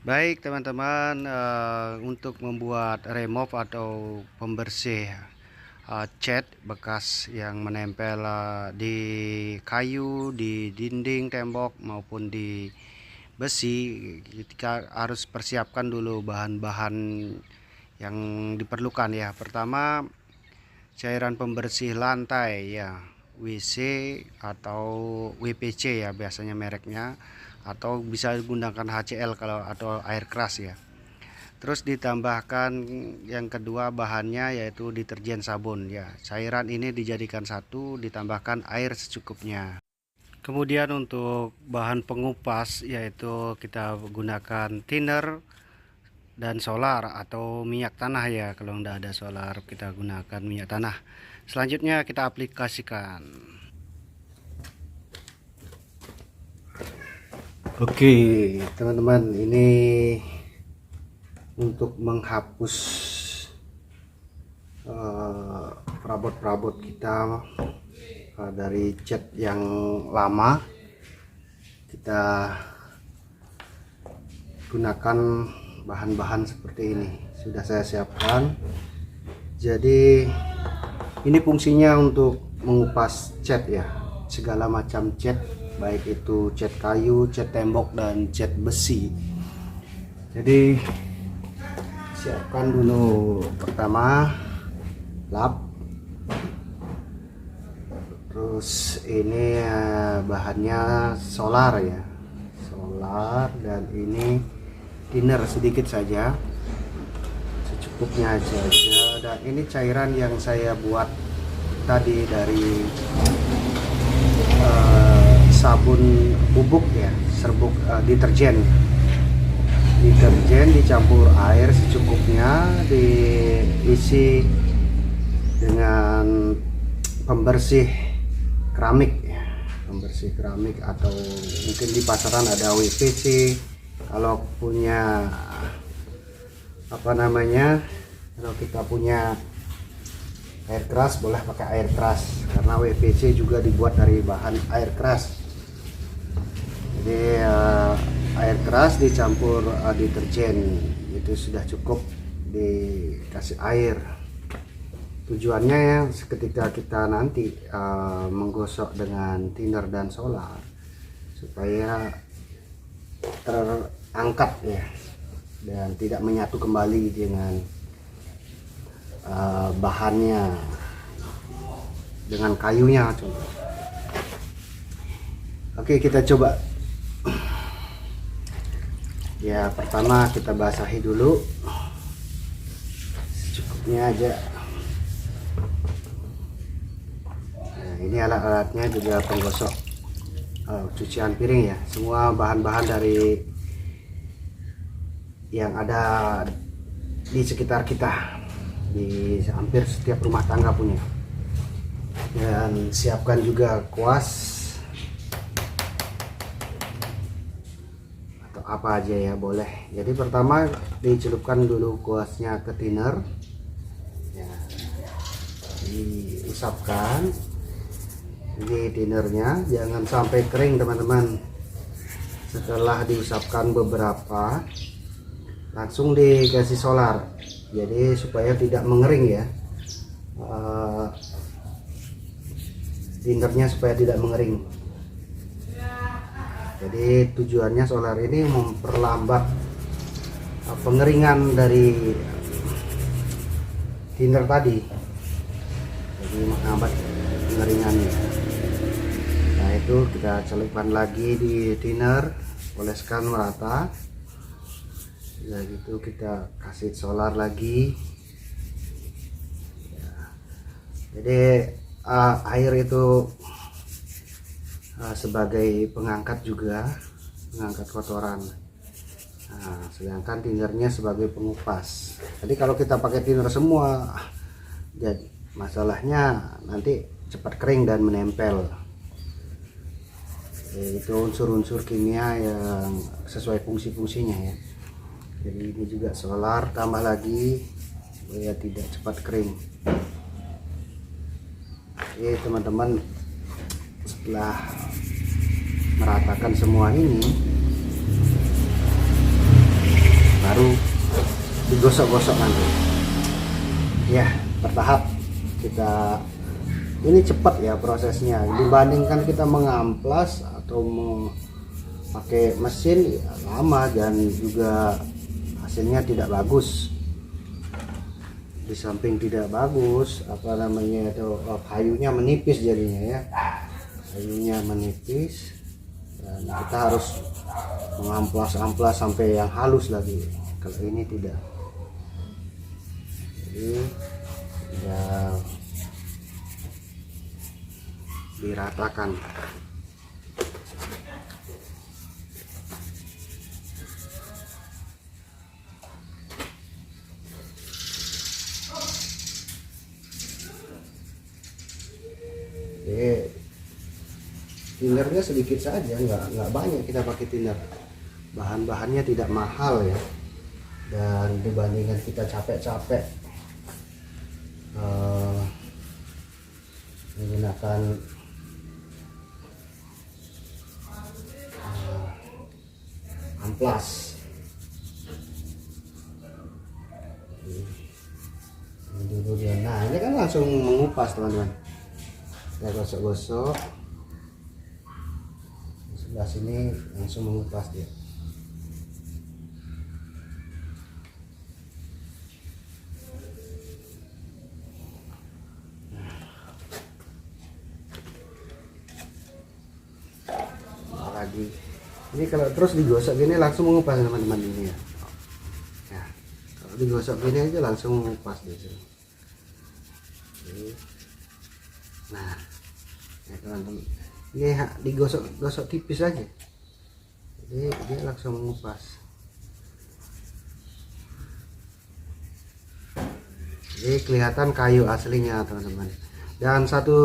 Baik teman-teman, untuk membuat remove atau pembersih cat bekas yang menempel di kayu, di dinding tembok maupun di besi, kita harus persiapkan dulu bahan-bahan yang diperlukan ya. Pertama, cairan pembersih lantai ya, WC atau WPC ya biasanya mereknya, atau bisa gunakan HCl kalau atau air keras ya. Terus ditambahkan yang kedua bahannya yaitu deterjen sabun ya. Cairan ini dijadikan satu, ditambahkan air secukupnya. Kemudian untuk bahan pengupas yaitu kita gunakan thinner dan solar atau minyak tanah ya. Kalau tidak ada solar kita gunakan minyak tanah. Selanjutnya kita aplikasikan. Oke teman-teman, ini untuk menghapus perabot-perabot kita dari cat yang lama, kita gunakan bahan-bahan seperti ini. Sudah saya siapkan. Jadi ini fungsinya untuk mengupas cat ya, segala macam cat, baik itu cat kayu, cat tembok, dan cat besi. Jadi siapkan dulu pertama lap, terus ini bahannya solar ya, solar, dan ini thinner sedikit saja, secukupnya aja. Dan ini cairan yang saya buat tadi dari sabun bubuk ya, serbuk deterjen dicampur air secukupnya, diisi dengan pembersih keramik ya, pembersih keramik, atau mungkin di pasaran ada WPC. Kalau punya kalau kita punya air keras boleh pakai air keras, karena WPC juga dibuat dari bahan air keras. Jadi air keras dicampur deterjen itu sudah cukup, dikasih air. Tujuannya ya, ketika kita nanti menggosok dengan thinner dan solar supaya terangkat ya, dan tidak menyatu kembali dengan bahannya, dengan kayunya. Oke, kita coba ya. Pertama kita basahi dulu secukupnya aja. Nah, ini alat-alatnya juga penggosok cucian piring ya, semua bahan-bahan dari yang ada di sekitar kita, di hampir setiap rumah tangga punya. Dan siapkan juga kuas atau apa aja ya, boleh. Jadi pertama dicelupkan dulu kuasnya ke thinner ya, diusapkan. Ini thinnernya jangan sampai kering teman-teman. Setelah diusapkan beberapa, langsung dikasih solar, jadi supaya tidak mengering ya, thinnernya supaya tidak mengering. Jadi tujuannya solar ini memperlambat pengeringan dari thinner tadi, jadi menghambat pengeringannya. Nah itu kita celupkan lagi di thinner, oleskan merata. Sudah gitu kita kasih solar lagi ya. Jadi air itu sebagai pengangkat juga, pengangkat kotoran. Nah, sedangkan thinnernya sebagai pengupas. Jadi kalau kita pakai thinner semua, jadi masalahnya nanti cepat kering dan menempel. Itu unsur-unsur kimia yang sesuai fungsi-fungsinya ya. Jadi ini juga solar, tambah lagi supaya tidak cepat kering. Oke teman-teman, setelah meratakan semua ini, digosok-gosok nanti ya, bertahap. Kita ini cepat ya prosesnya dibandingkan kita mengamplas atau pakai mesin ya, lama dan juga hasilnya tidak bagus. Di samping tidak bagus, apa namanya itu, kayunya menipis jadinya ya, kayunya menipis, dan kita harus mengamplas-amplas sampai yang halus lagi. Kalau ini tidak, jadi ya diratakan. Tindernya sedikit saja, nggak banyak kita pakai tinder. Bahan-bahannya tidak mahal ya, dan dibandingkan kita capek-capek menggunakan amplas. Nah ini kan langsung mengupas teman-teman. Kita gosok-gosok sebelah sini, langsung mengupas dia. Lagi ini kalau terus digosok gini langsung mengupas teman-teman ini ya. Ya, kalau digosok gini aja langsung mengupas di sini. Nah, ya teman-teman, ini digosok-gosok tipis aja, jadi dia langsung mengupas. Jadi kelihatan kayu aslinya teman-teman. Dan satu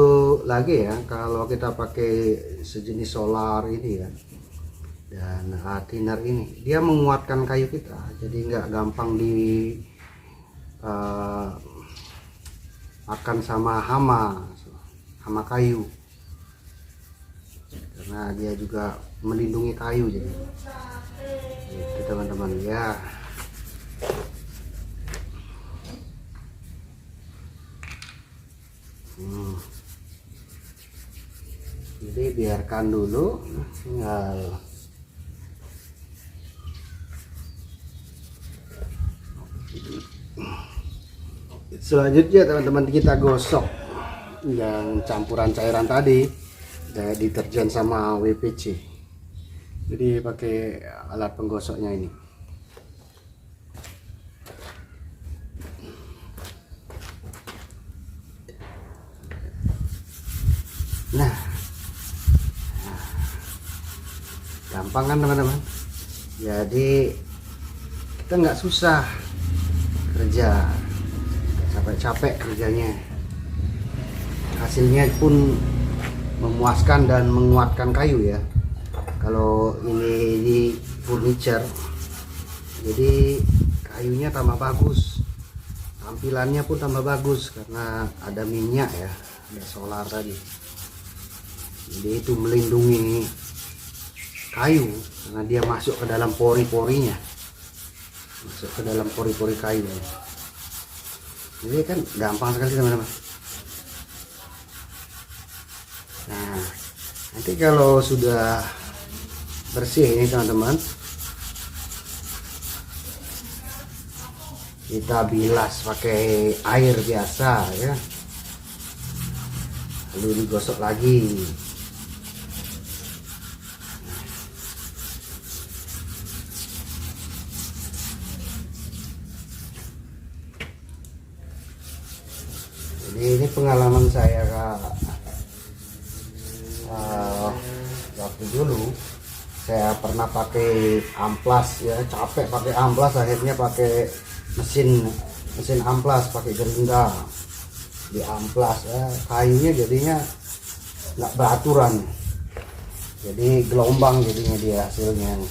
lagi ya, kalau kita pakai sejenis solar ini ya, dan thinner ini, dia menguatkan kayu kita, jadi nggak gampang makan sama hama kayu, karena dia juga melindungi kayu. Jadi itu teman-teman ya. Jadi biarkan dulu, tinggal selanjutnya teman-teman kita gosok yang campuran cairan tadi, deterjen sama WPC. Jadi pakai alat penggosoknya ini. Nah, gampang kan teman-teman. Jadi kita nggak susah kerja, capek-capek kerjanya, hasilnya pun memuaskan dan menguatkan kayu ya. Kalau ini di furniture, jadi kayunya tambah bagus, tampilannya pun tambah bagus karena ada minyak ya, ada solar tadi. Jadi itu melindungi kayu karena dia masuk ke dalam pori-porinya, masuk ke dalam pori-pori kayu. Jadi kan gampang sekali teman-teman. Nah, nanti kalau sudah bersih ini teman-teman, kita bilas pakai air biasa ya, lalu digosok lagi. Jadi ini pengalaman saya Kak. Waktu dulu saya pernah pakai amplas ya, capek pakai amplas, akhirnya pakai mesin amplas, pakai gerinda di amplas ya, kayunya jadinya nggak beraturan, jadi gelombang jadinya dia hasilnya.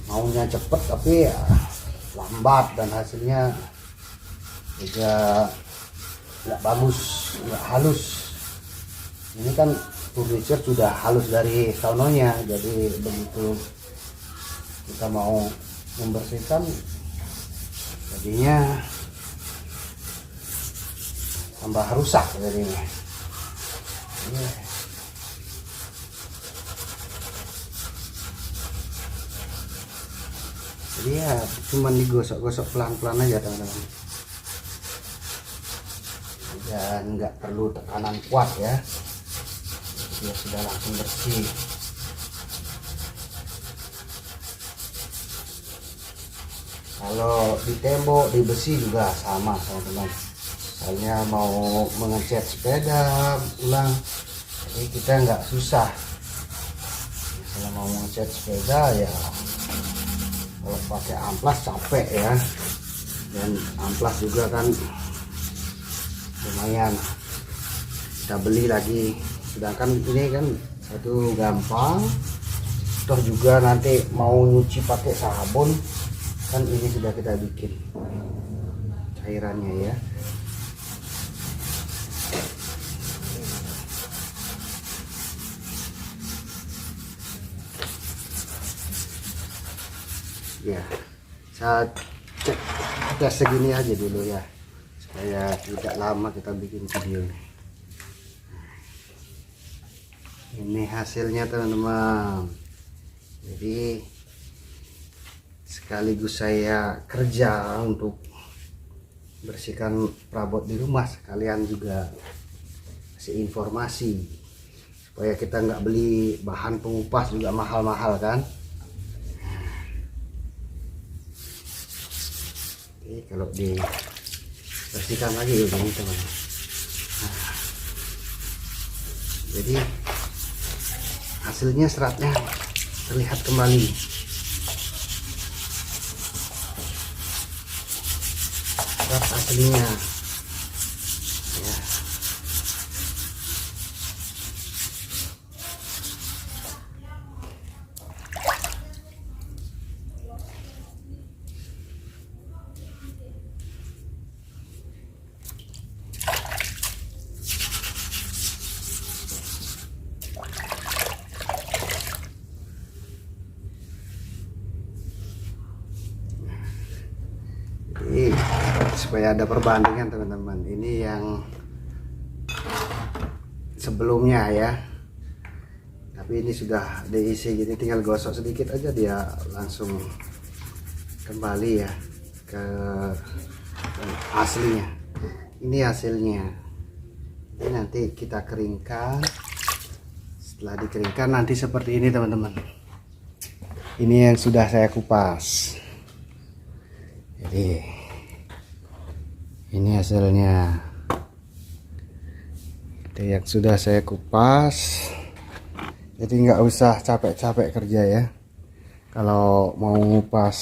Maunya cepet tapi ya lambat, dan hasilnya juga nggak bagus, nggak halus. Ini kan furniture sudah halus dari sononya, jadi begitu kita mau membersihkan jadinya tambah rusak jadinya. Jadi ya cuman digosok-gosok pelan-pelan aja teman-teman, dan nggak perlu tekanan kuat ya, dia sudah langsung bersih. Kalau di tembok, di besi juga sama teman-teman. Misalnya mau mengecat sepeda ulang, jadi kita nggak susah. Kalau mau mengecat sepeda ya, kalau pakai amplas capek ya, dan amplas juga kan lumayan kita beli lagi, sedangkan ini kan satu gampang. Toh juga nanti mau nyuci pakai sabun kan, ini sudah kita bikin cairannya ya. Ya, saya cek tes segini aja dulu ya, supaya tidak lama kita bikin video ini. Ini hasilnya teman-teman. Jadi sekaligus saya kerja untuk bersihkan perabot di rumah, sekalian juga kasih informasi supaya kita nggak beli bahan pengupas juga mahal-mahal kan. Oke, kalau dibersihkan lagi begini teman. Jadi hasilnya seratnya terlihat kembali. Serat aslinya ya. Jadi supaya ada perbandingan teman-teman, ini yang sebelumnya ya, tapi ini sudah diisi, jadi tinggal gosok sedikit aja dia langsung kembali ya ke aslinya. Ini hasilnya. Ini nanti kita keringkan. Setelah dikeringkan nanti seperti ini teman-teman. Ini yang sudah saya kupas. Jadi ini hasilnya. Itu yang sudah saya kupas. Jadi nggak usah capek-capek kerja ya. Kalau mau ngupas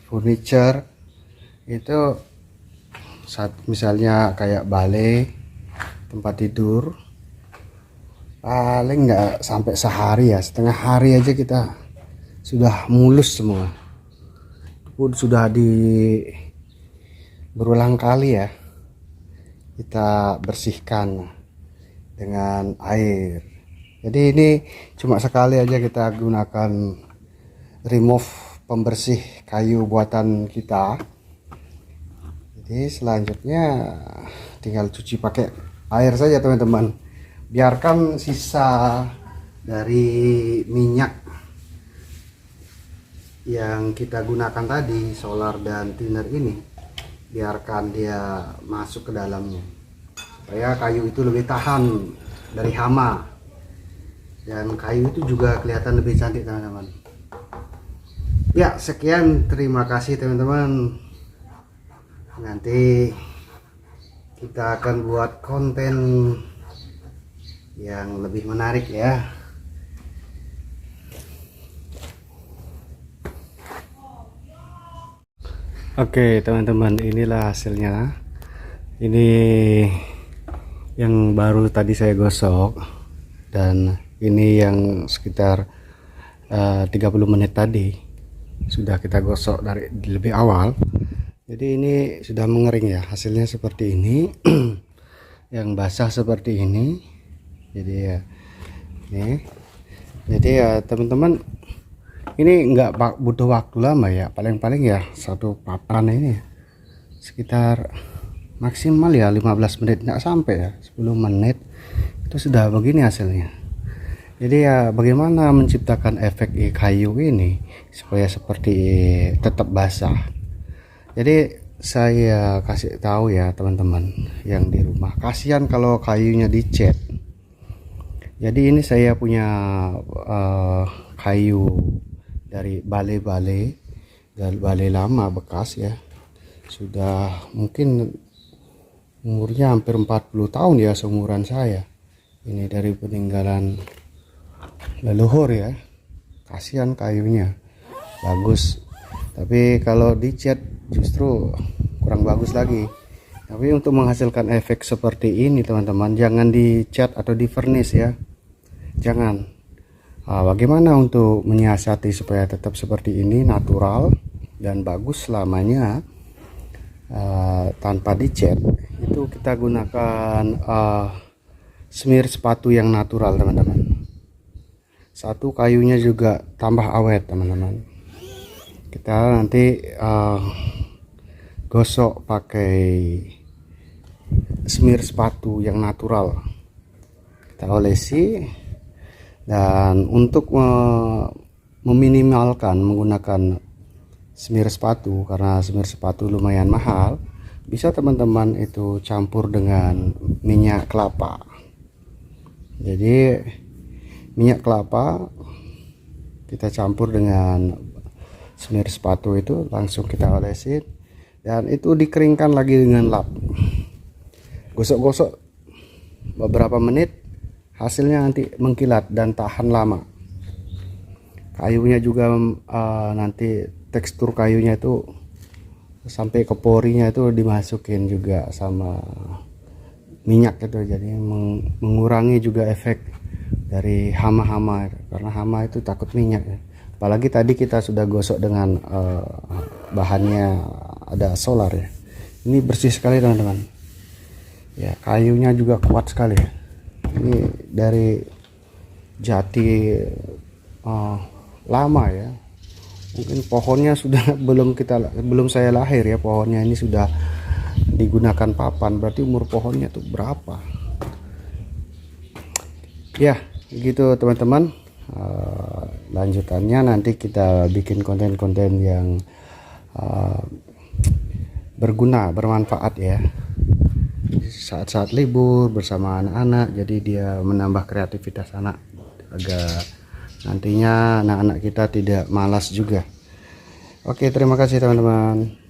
furniture itu misalnya kayak balai, tempat tidur, paling nggak sampai sehari ya, setengah hari aja kita sudah mulus semua. Pun sudah berulang kali ya kita bersihkan dengan air. Jadi ini cuma sekali aja kita gunakan remove pembersih kayu buatan kita. Jadi selanjutnya tinggal cuci pakai air saja teman-teman. Biarkan sisa dari minyak yang kita gunakan tadi, solar dan thinner ini, biarkan dia masuk ke dalamnya supaya kayu itu lebih tahan dari hama, dan kayu itu juga kelihatan lebih cantik teman-teman. Ya, sekian, terima kasih teman-teman. Nanti kita akan buat konten yang lebih menarik ya. Oke teman-teman, inilah hasilnya. Ini yang baru tadi saya gosok, dan ini yang sekitar 30 menit tadi sudah kita gosok dari lebih awal. Jadi ini sudah mengering ya, hasilnya seperti ini. Yang basah seperti ini. Jadi ya ini, jadi ya teman-teman, ini nggak butuh waktu lama ya, paling-paling ya satu papan ini sekitar maksimal ya 15 menit, nggak sampai ya 10 menit itu sudah begini hasilnya. Jadi ya bagaimana menciptakan efek kayu ini supaya seperti tetap basah. Jadi saya kasih tahu ya teman-teman yang di rumah, kasihan kalau kayunya dicat. Jadi ini saya punya kayu dari balai-balai lama bekas ya, sudah mungkin umurnya hampir 40 tahun ya, seumuran saya. Ini dari peninggalan leluhur ya. Kasihan kayunya, bagus, tapi kalau dicat justru kurang bagus lagi. Tapi untuk menghasilkan efek seperti ini teman-teman, jangan dicat atau di furnish ya, jangan. Bagaimana untuk menyiasati supaya tetap seperti ini, natural dan bagus selamanya tanpa dicat? Itu kita gunakan smear sepatu yang natural teman-teman. Satu, kayunya juga tambah awet teman-teman. Kita nanti gosok pakai smear sepatu yang natural, kita olesi. Dan untuk meminimalkan menggunakan smear sepatu, karena smear sepatu lumayan mahal, bisa teman-teman itu campur dengan minyak kelapa. Jadi minyak kelapa kita campur dengan smear sepatu itu, langsung kita olesin dan itu dikeringkan lagi dengan lap. Gosok-gosok beberapa menit, hasilnya nanti mengkilat dan tahan lama. Kayunya juga nanti tekstur kayunya itu sampai ke porinya itu dimasukin juga sama minyak itu, jadi mengurangi juga efek dari hama-hama, karena hama itu takut minyak ya. Apalagi tadi kita sudah gosok dengan bahannya ada solar ya. Ini bersih sekali teman-teman ya, kayunya juga kuat sekali ya. Ini dari jati lama ya, mungkin pohonnya sudah belum saya lahir ya, pohonnya ini sudah digunakan papan, berarti umur pohonnya tuh berapa ya. Gitu teman-teman, lanjutannya nanti kita bikin konten-konten yang berguna, bermanfaat ya, saat-saat libur bersama anak-anak. Jadi dia menambah kreativitas anak agar nantinya anak-anak kita tidak malas juga. Oke, terima kasih teman-teman.